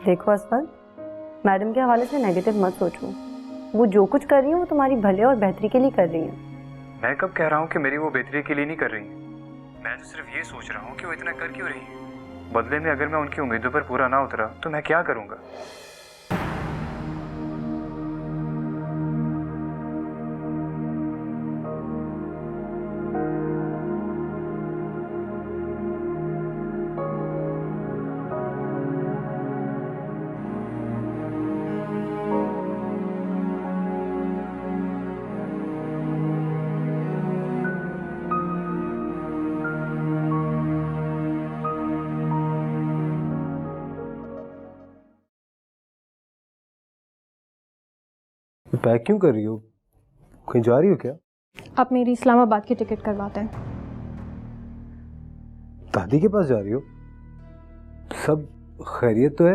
देखो असफल, मैडम के हवाले से नेगेटिव मत सोचो। वो जो कुछ कर रही है वो तुम्हारी भले और बेहतरी के लिए कर रही है। मैं कब कह रहा हूँ कि मेरी वो बेहतरी के लिए नहीं कर रही। मैं तो सिर्फ ये सोच रहा हूँ कि वो इतना कर क्यों रही है। बदले में अगर मैं उनकी उम्मीदों पर पूरा ना उतरा तो मैं क्या करूँगा। पैक क्यों कर रही हो? कहीं जा रही हो क्या? आप मेरी इस्लामाबाद की टिकट करवाते हैं। दादी के पास जा रही हो? सब खैरियत तो है?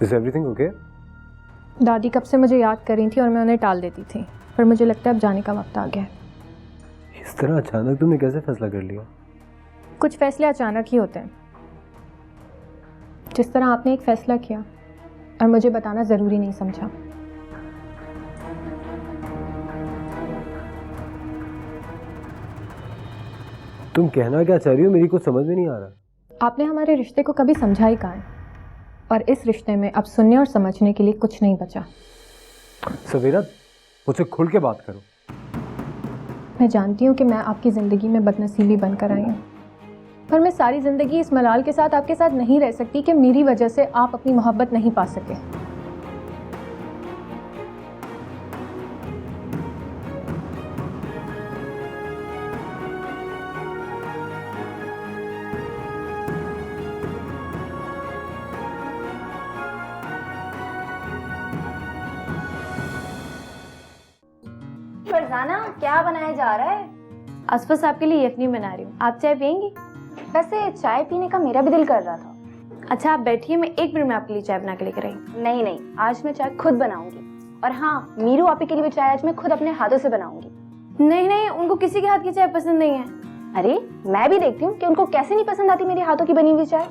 Is everything okay? दादी कब से मुझे याद कर रही थी और मैं उन्हें टाल देती थी, पर मुझे लगता है अब जाने का वक्त आ गया है। इस तरह अचानक तुमने कैसे फैसला कर लिया? कुछ फैसले अचानक ही होते हैं। जिस तरह आपने एक फैसला किया और मुझे बताना ज़रूरी नहीं समझा। तुम कहना क्या चाह रही हो? मेरी कुछ समझ में नहीं आ रहा। आपने हमारे रिश्ते को कभी समझा ही कहाँ है, और इस रिश्ते में अब सुनने और समझने के लिए कुछ नहीं बचा। सवेरा, मुझसे खुल के बात करो। मैं जानती हूँ कि मैं आपकी ज़िंदगी में बदनसीबी बनकर आई हूँ, पर मैं सारी ज़िंदगी इस मलाल के साथ आपके साथ नहीं रह सकती कि मेरी वजह से आप अपनी मोहब्बत नहीं पा सके। फरजाना, क्या बनाया जा रहा है? असफल साहब के लिए यखनी बना रही हूँ। आप चाय पियेंगी? वैसे चाय पीने का मेरा भी दिल कर रहा था। अच्छा आप बैठिए, मैं 1 मिनट में आपके लिए चाय बना के लेकर आई। नहीं नहीं, आज मैं चाय खुद बनाऊंगी। और हाँ, मीरू आपी के लिए भी चाय आज मैं खुद अपने हाथों से बनाऊंगी। नहीं नहीं, उनको किसी के हाथ की चाय पसंद नहीं है। अरे मैं भी देखती हूँ कि उनको कैसे नहीं पसंद आती मेरे हाथों की बनी हुई चाय।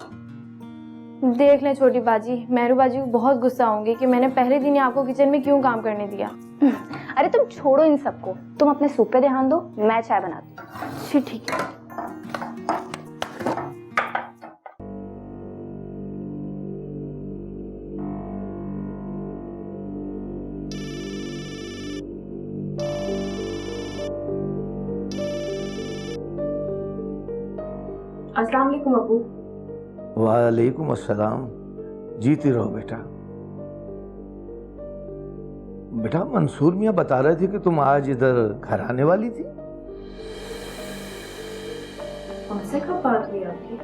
देख लें छोटी बाजी, मेहरू बाजी को बहुत गुस्सा होंगी कि मैंने पहले दिन ही आपको किचन में क्यों काम करने दिया। अरे तुम छोड़ो इन सबको, तुम अपने सूप पे ध्यान दो, मैं चाय बनाती हूँ। ठीक है। अस्सलाम वालेकुम अब्बू। वालेकुम अस्सलाम। जीती रहो बेटा। बेटा, मंसूर मियाँ बता रहे थे कि तुम आज इधर घर आने वाली थी। हमसे कब बात हुई आपकी?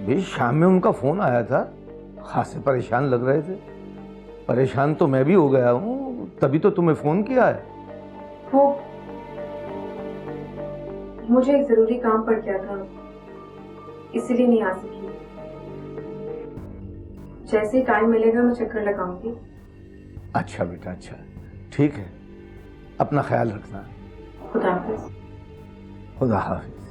बे शाम में उनका फोन आया था, खासे परेशान लग रहे थे। परेशान तो मैं भी हो गया हूँ, तभी तो तुम्हें फोन किया है। वो मुझे एक जरूरी काम पड़ गया था, इसीलिए नहीं आ सकी। जैसे ही टाइम मिलेगा मैं चक्कर लगाऊंगी। अच्छा बेटा, अच्छा, ठीक है। अपना ख्याल रखना। खुदा हाफिज। खुदा हाफिज।